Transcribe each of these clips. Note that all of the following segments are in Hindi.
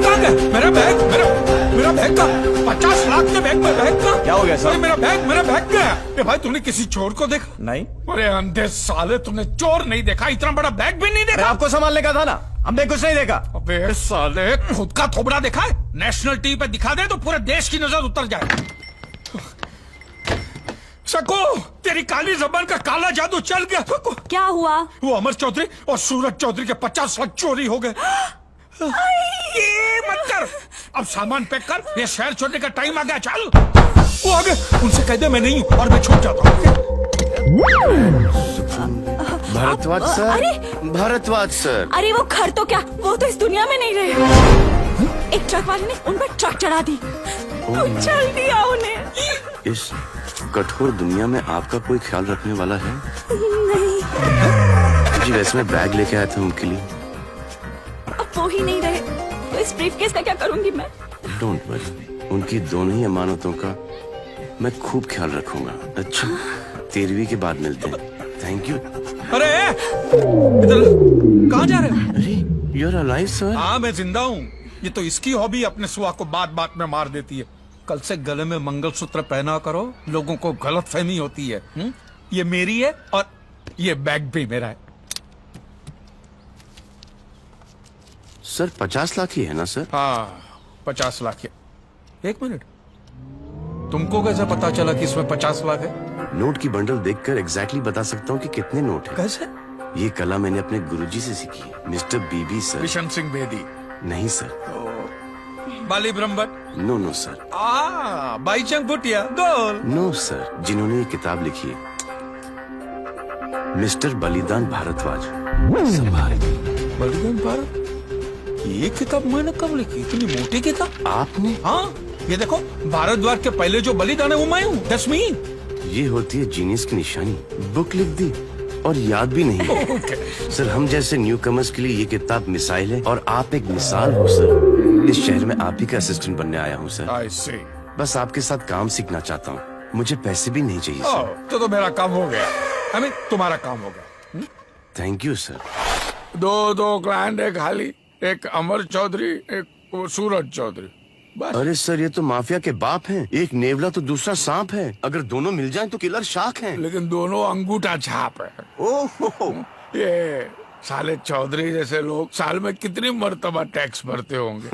बैग कहाँ गया? मेरा बैग, मेरा बैग का 50 लाख के बैग में बैग का क्या हो गया सर? मेरा बैग गया। ए भाई तूने किसी चोर को देखा? नहीं। अरे अंधे साले, तूने चोर नहीं देखा, इतना बड़ा बैग भी नहीं अरे देखा? आपको संभालने का था ना, हमने कुछ नहीं देखा। अबे साले, खुद का थोबड़ा देखा है? नेशनल टीवी पे दिखा दे तो पूरे देश की नजर उतर जाए। सकू, तेरी काली जबान का काला जादू चल गया। क्या हुआ? वो अमर चौधरी और सूरज चौधरी के 50 लाख चोरी हो गए। ये मत कर, अब सामान पैक कर, ये शहर छोड़ने का टाइम आ गया। चल, वो आ गए, उनसे कह दे मैं नहीं हूँ और मैं छूट जाता हूँ। भारद्वाज सर। अरे भारद्वाज सर। अरे वो घर तो क्या, वो तो इस दुनिया में नहीं रहे। एक ट्रक वाले ने उन पर ट्रक चढ़ा दी, उछल दिया उन्हें। इस कठोर दुनिया में आपका कोई ख्याल रखने वाला है? नहीं। जी वैसे मैं बैग लेके आया था उनके लिए। अब वो ही नहीं रहे तो इस ब्रीफकेस का क्या करूंगी मैं? डोंट वरी, उनकी दोनों ही अमानतों का मैं खूब ख्याल रखूंगा। अच्छा, 13वीं के बाद मिलते हैं। Thank you. अरे इधर कहाँ जा रहे हो? अरे यू आर अलाइव सर। हाँ मैं जिंदा हूँ। ये तो इसकी हॉबी अपने सुआ को बात बात में मार देती है। कल से गले में मंगलसूत्र पहना करो, लोगों को गलत फहमी होती है। ये मेरी है और ये बैग भी मेरा है। सर 50 लाख ही है ना सर? हाँ 50 लाख है। एक मिनट, तुमको कैसे पता चला कि इसमें 50 लाख है? नोट की बंडल देखकर एग्जैक्टली बता सकता हूँ कि कितने नोट है। कैसे? ये कला मैंने अपने गुरुजी से सीखी है, mister B B sir. Bishan Singh Bedi? नहीं sir. Bali Brahmbhatt? No no sir. Baichung Bhutia goal? No sir, जिन्होंने ये किताब लिखी है, मिस्टर बलिदान भारद्वाज। बलिदान भारत? ये किताब मैंने कब लिखी? इतनी मोटी किताब? आपने? हाँ, ये देखो, भारद्वाज के पहले जो बलिदान है वो मैं हूँ। That's me. ये होती है जीनियस की निशानी। बुक लिख दी और याद भी नहीं। सर हम जैसे न्यू कमर्स के लिए ये किताब मिसाइल है और आप एक मिसाल हो सर। इस शहर में आप ही का असिस्टेंट बनने आया हूँ सर। I see. बस आपके साथ काम सीखना चाहता हूँ, मुझे पैसे भी नहीं चाहिए सर। तो मेरा काम हो गया। I mean, तुम्हारा काम हो गया। Thank you sir. दो क्लाइंट है खाली, एक अमर चौधरी, एक वो सूरज चौधरी, बस। अरे सर ये तो माफिया के बाप हैं। एक नेवला तो दूसरा सांप है। अगर दोनों मिल जाएं तो किलर शार्क हैं। लेकिन दोनों अंगूठा छाप है। ओह ये साले चौधरी जैसे लोग साल में कितनी मर्तबा टैक्स भरते होंगे?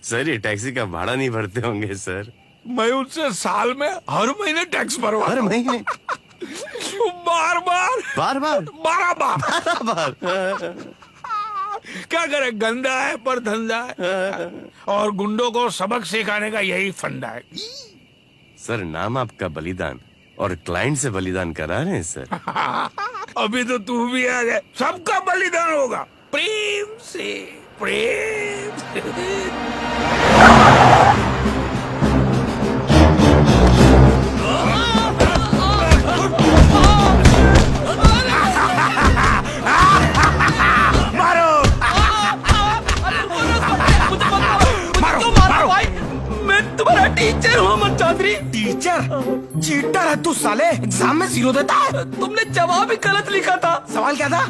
सर ये टैक्सी का भाड़ा नहीं भरते होंगे सर। मैं उनसे साल में हर महीने टैक्स भरवा। हर महीने? बार बार बार बार? 12 बार। बार? क्या करे, गंदा है पर धंधा है। और गुंडों को सबक सिखाने का यही फंडा है। सर नाम आपका बलिदान और क्लाइंट से बलिदान करा रहे हैं सर। अभी तो तू भी आ गया, सबका बलिदान होगा प्रेम से। प्रेम से। टीचर हूँ अमर चौधरी। टीचर? चीटर है तू साले, एग्जाम में 0 देता है। तुमने जवाब ही गलत लिखा था। सवाल क्या था?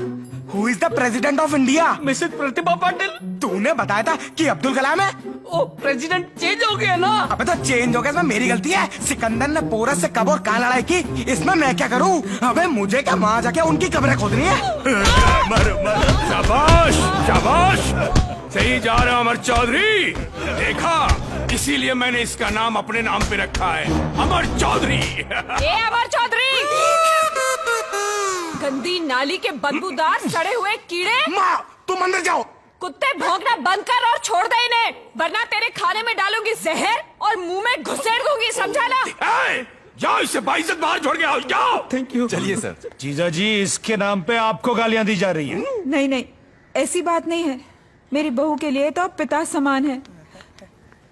Who is the president of India? Mrs Pratibha Patil. तूने बताया था कि अब्दुल कलाम है। ओ प्रेसिडेंट चेंज हो गया ना। अबे तो चेंज हो गया, इसमें मेरी गलती है। सिकंदर ने पोरस से कब और कहाँ लड़ाई की, इसमें मैं क्या करूँ? अबे मुझे क्या वहाँ जाके उनकी कब्रें खोदनी है? शाबाश शाबाश, सही जा रहे हो अमर चौधरी। देखा, इसीलिए मैंने इसका नाम अपने नाम पे रखा है, अमर चौधरी। ए अमर चौधरी, गंदी नाली के बदबूदार सड़े हुए कीड़े। माँ तुम अंदर जाओ। कुत्ते भौंकना बंद कर और छोड़ दे इन्हें, वरना तेरे खाने में डालूंगी जहर और मुंह में घुसेड़ दूंगी, समझा ना? जाओ, इसे बाइज्जत बाहर छोड़ के आओ, जाओ। Thank you. चलिए सर। जीजा जी, इसके नाम पे आपको गालियां दी जा रही हैं। नहीं नहीं, ऐसी बात नहीं है। मेरी बहू के लिए तो आप पिता समान है,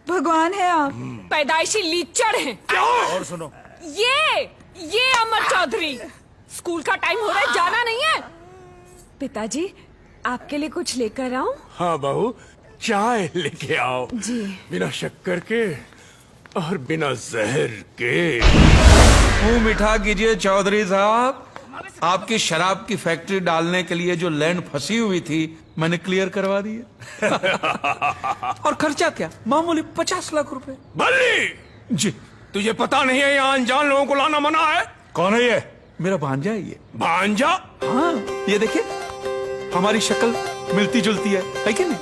भगवान है आप। पैदाइशी लीचड़ हैं। और सुनो, ये अमर चौधरी, स्कूल का टाइम हो रहा है, जाना नहीं है? पिताजी आपके लिए कुछ लेकर आऊं? हाँ बहू, चाय लेके आओ। जी। बिना शक्कर के और बिना जहर के। मुंह मीठा कीजिए चौधरी साहब, आपकी शराब की फैक्ट्री डालने के लिए जो लैंड फंसी हुई थी मैंने क्लियर करवा दी है। और खर्चा क्या, मामूली 50 लाख रुपए। बल्ली, जी, तुझे पता नहीं है यहाँ अनजान लोगों को लाना मना है? कौन है ये? मेरा भांजा है ये। भांजा? हाँ, ये देखिए हमारी शक्ल मिलती जुलती है कि नहीं?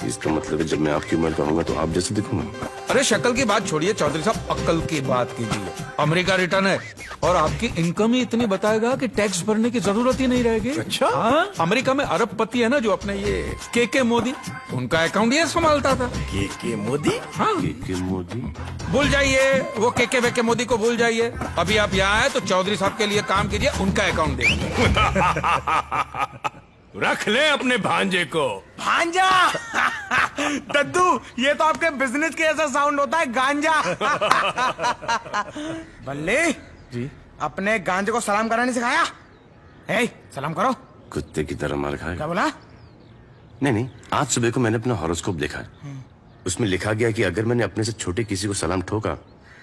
इसका मतलब है जब मैं आपकी उम्र का होऊंगा तो आप जैसे दिखूंगा। अरे शक्ल की बात छोड़िए चौधरी साहब, अक्ल की बात कीजिए। अमेरिका रिटर्न है और आपकी इनकम ही इतनी बताएगा कि टैक्स भरने की जरूरत ही नहीं रहेगी। अच्छा? हाँ, अमेरिका में अरबपति है ना जो अपने ये के मोदी, उनका अकाउंट ये संभालता था। के मोदी? हाँ, के मोदी? भूल जाइए वो के वेके मोदी को, भूल जाइए। अभी आप यहाँ आए तो चौधरी साहब के लिए काम कीजिए, उनका अकाउंट देखिए। रख ले अपने भांजे को। भांजा। दद्दू, ये तो आपके बिजनेस के ऐसा साउंड होता है, गांजा। बल्ले जी, अपने गांजे को सलाम करना नहीं सिखाया? हे, सलाम करो। कुत्ते की तरह मार क्या खाएगा। बोला? नहीं, आज सुबह को मैंने अपना हॉरोस्कोप देखा। उसमें लिखा गया कि अगर मैंने अपने से छोटे किसी को सलाम ठोका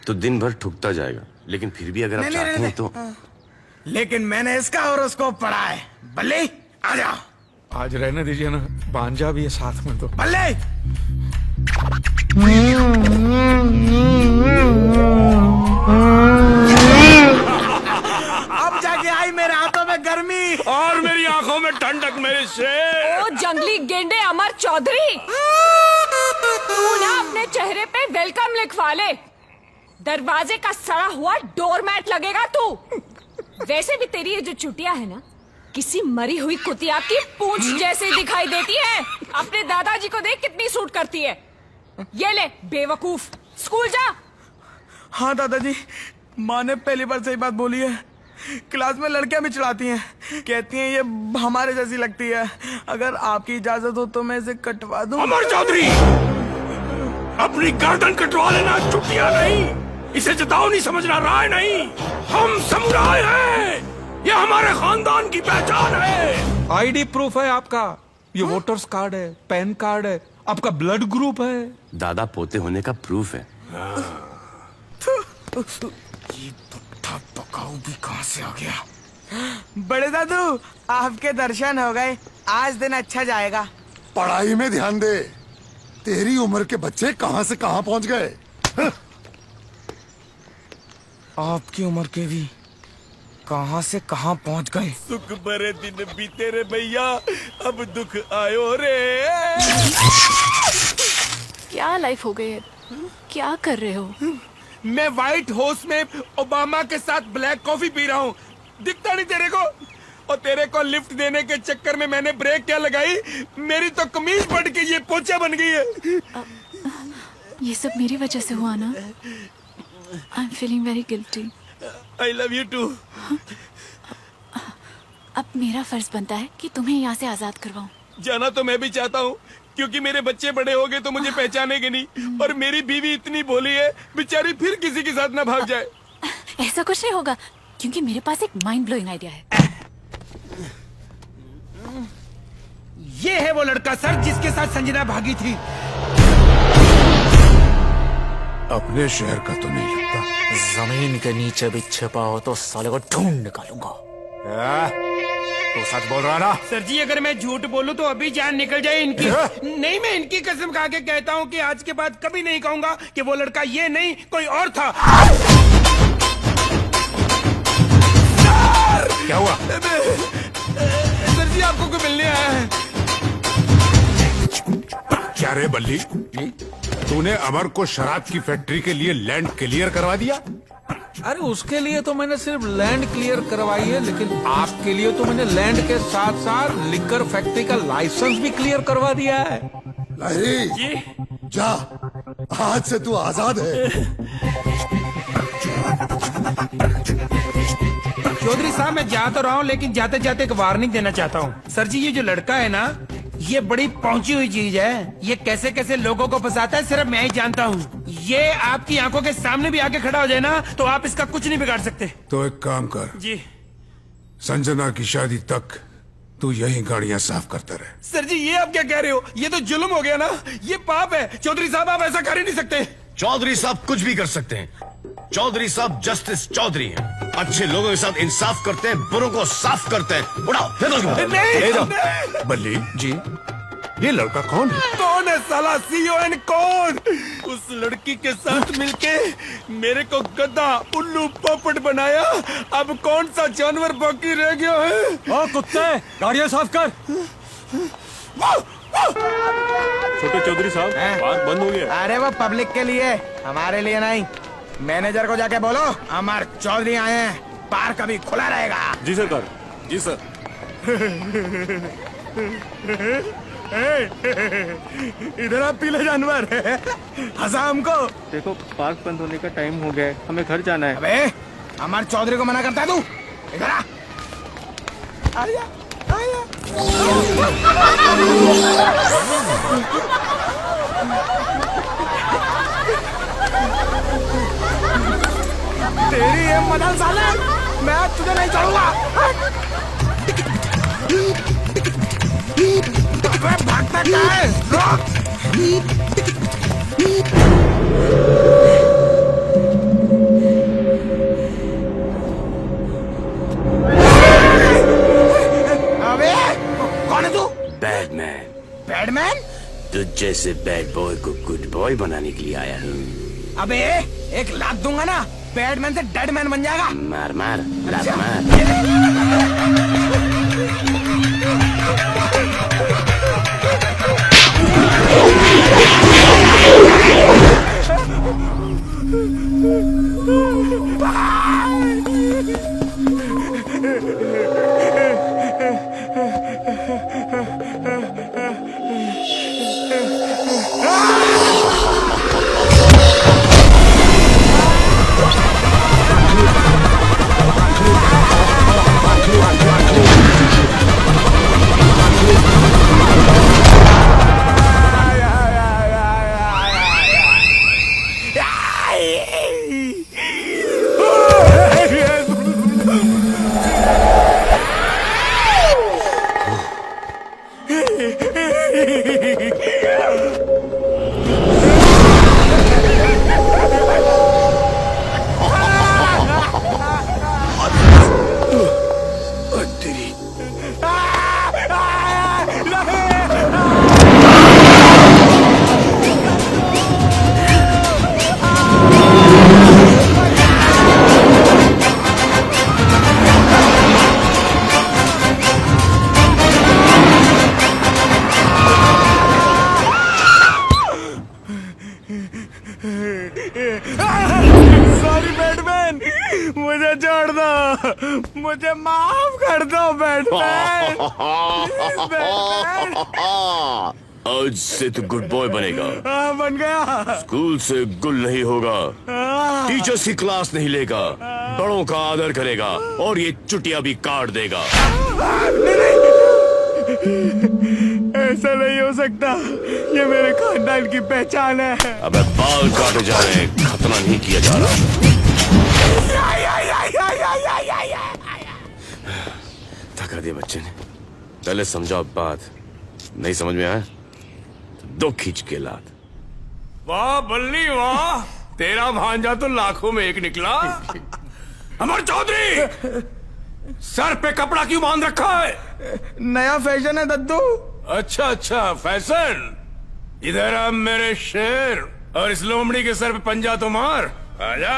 तो दिन भर ठुकता जाएगा, लेकिन फिर भी अगर आप चाहते हैं तो। लेकिन मैंने इसका हॉरोस्कोप पढ़ा है। बल्ले आ जाओ। आज रहने दीजिए ना, भांजा भी है साथ में तो। बल्ले अब जाके आई मेरे हाथों में गर्मी और मेरी आंखों में ठंडक मेरे शेर। ओ जंगली गेंडे अमर चौधरी, तू ना अपने चेहरे पे वेलकम लिखवा ले। दरवाजे का सड़ा हुआ डोरमैट लगेगा तू। वैसे भी तेरी ये जो चुटिया है ना, किसी मरी हुई कुतिया की पूंछ जैसी दिखाई देती है। अपने दादाजी को देख कितनी सूट करती है। ये ले बेवकूफ, स्कूल जा। हाँ दादाजी, माँ ने पहली बार सही बात बोली है। क्लास में लड़कियां भी चिढ़ाती हैं, कहती हैं ये हमारे जैसी लगती है। अगर आपकी इजाजत हो तो मैं इसे कटवा दूं। अमर चौधरी, अपनी गर्दन कटवा लेना, छुट्टियां नहीं। इसे जताओ नहीं समझना, राय नहीं। हम समुराय हैं, ये हमारे खानदान की पहचान है। आईडी प्रूफ है आपका, ये वोटर्स कार्ड है, पैन कार्ड है, आपका ब्लड ग्रुप है। दादा पोते होने का प्रूफ है। ये पुट्ठा पकाऊ भी कहाँ से आ गया? बड़े दादू, आपके दर्शन हो गए, आज दिन अच्छा जाएगा। पढ़ाई में ध्यान दे, तेरी उम्र के बच्चे कहाँ से कहाँ पहुँच गए। आपकी उम्र के भी कहाँ से कहाँ पहुँच गए। सुख भरे दिन बीते रे भैया, अब दुख आयो रे। क्या लाइफ हो गई है, क्या कर रहे हो? मैं व्हाइट हाउस में ओबामा के साथ ब्लैक कॉफी पी रहा हूँ। दिखता नहीं तेरे को? और तेरे को लिफ्ट देने के चक्कर में मैंने ब्रेक क्या लगाई, मेरी तो कमीज फट के ये पोचा बन गई है। ये सब मेरी वजह से हुआ ना। I am feeling very guilty. I love you too. अब मेरा फर्ज बनता है कि तुम्हें यहाँ से आजाद करवाऊं। जाना तो मैं भी चाहता हूँ, क्योंकि मेरे बच्चे बड़े हो गए तो मुझे पहचानेंगे नहीं। और मेरी बीवी इतनी भोली है, बेचारी फिर किसी के साथ ना भाग जाए। ऐसा कुछ नहीं होगा, क्योंकि मेरे पास एक माइंड ब्लोइंग आइडिया है। ये है वो लड़का सर जिसके साथ संजना भागी थी। अपने शहर का तो नहीं लगता। जमीन के नीचे भी छिपा हो तो साले को ढूंढ निकालूंगा। तू सच बोल रहा ना? सर जी, अगर मैं झूठ बोलूं तो अभी जान निकल जाए इनकी। नहीं, मैं इनकी कसम खा के कहता हूं कि आज के बाद कभी नहीं कहूंगा कि वो लड़का ये नहीं कोई और था। क्या हुआ? सर जी, आपको कोई मिलने आया है। क्या रे बल्ली, तूने अमर को शराब की फैक्ट्री के लिए लैंड क्लियर करवा दिया? अरे उसके लिए तो मैंने सिर्फ लैंड क्लियर करवाई है, लेकिन आपके लिए तो मैंने लैंड के साथ साथ लिकर फैक्ट्री का लाइसेंस भी क्लियर करवा दिया है। लाहिरी, जा, आज से तू आजाद है। चौधरी साहब, मैं जा तो रहा हूँ, लेकिन जाते जाते एक वार्निंग देना चाहता हूँ। सर जी, ये जो लड़का है ना, ये बड़ी पहुंची हुई चीज है। ये कैसे कैसे लोगों को फंसाता है सिर्फ मैं ही जानता हूँ। ये आपकी आंखों के सामने भी आके खड़ा हो जाए ना, तो आप इसका कुछ नहीं बिगाड़ सकते। तो एक काम कर, जी संजना की शादी तक तू यही गाड़ियां साफ करता रहे। सर जी, ये आप क्या कह रहे हो? ये तो जुल्म हो गया ना, ये पाप है। चौधरी साहब, आप ऐसा कर ही नहीं सकते। चौधरी साहब कुछ भी कर सकते हैं। चौधरी साहब जस्टिस चौधरी हैं। अच्छे लोगों के साथ इंसाफ करते हैं, बुरों को साफ करते हैं। उड़ाओ, फेंको इसको। ले जाओ। बल्ली जी, ये लड़का कौन है? कौन है साला CON कौन? उस लड़की के साथ मिलके मेरे को गधा उल्लू पोपट बनाया। अब कौन सा जानवर बाकी रह गया है? ओ कुत्ते, गाड़ियां साफ कर। छोटे चौधरी साहब, पार्क बंद हो गया। अरे वो पब्लिक के लिए, हमारे लिए नहीं। मैनेजर को जाके बोलो अमर चौधरी आए हैं, पार्क अभी खुला रहेगा। जी सरकार, जी सर। इधर आप पीले जानवर हंसा हमको। देखो पार्क बंद होने का टाइम हो गया है, हमें घर जाना है। अबे अमर चौधरी को मना करता है तू? इधर आ। आया, आया। तेरी ये मदल साले, मैं तुझे नहीं छोड़ूंगा। अबे भागता क्या है? रुक। अबे कौन है तू? बैडमैन। बैडमैन? तुझ जैसे बैड बॉय को गुड बॉय बनाने के लिए आया हूँ। अबे एक लात दूंगा ना, बैडमैन से डेडमैन बन जाएगा। मार मार, लात मार। सॉरी बैटमैन, मुझे छोड़ दो, मुझे माफ कर दो बैटमैन। आज से तू गुड बॉय बनेगा। हाँ बन गया। स्कूल से गुल नहीं होगा, टीचर्स की क्लास नहीं लेगा, बड़ों का आदर करेगा और ये चुटिया भी काट देगा। ऐसा नहीं हो सकता, ये मेरे खानदान की पहचान है। अबे बाल काटे जा रहे हैं, खतना नहीं किया जा रहा। थका दिया बच्चे ने, पहले समझाओ बात, नहीं समझ में आया तो दो खींच के लात। वाह बल्ली वाह, तेरा भांजा तो लाखों में एक निकला। अमर चौधरी, सर पे कपड़ा क्यों बांध रखा है? नया फैशन है दद्दू। अच्छा अच्छा फैशन। इधर आ मेरे शेर, और इस लोमड़ी के सर पे पंजा तो मार। आजा।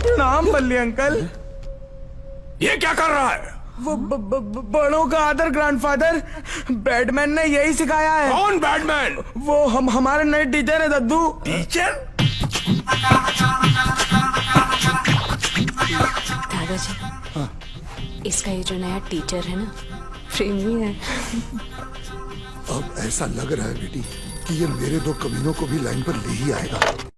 प्रणाम बल्ली अंकल। ये क्या कर रहा है? वो बड़ों का आदर ग्रैंडफादर, बैटमैन ने यही सिखाया है। कौन बैटमैन? वो हमारे नए टीचर है दद्दू। टीचर? दादाजी, इसका ये जो नया टीचर है ना, प्रेमी है। अब ऐसा लग रहा है बेटी कि ये मेरे दो कमीनों को भी लाइन पर ले ही आएगा।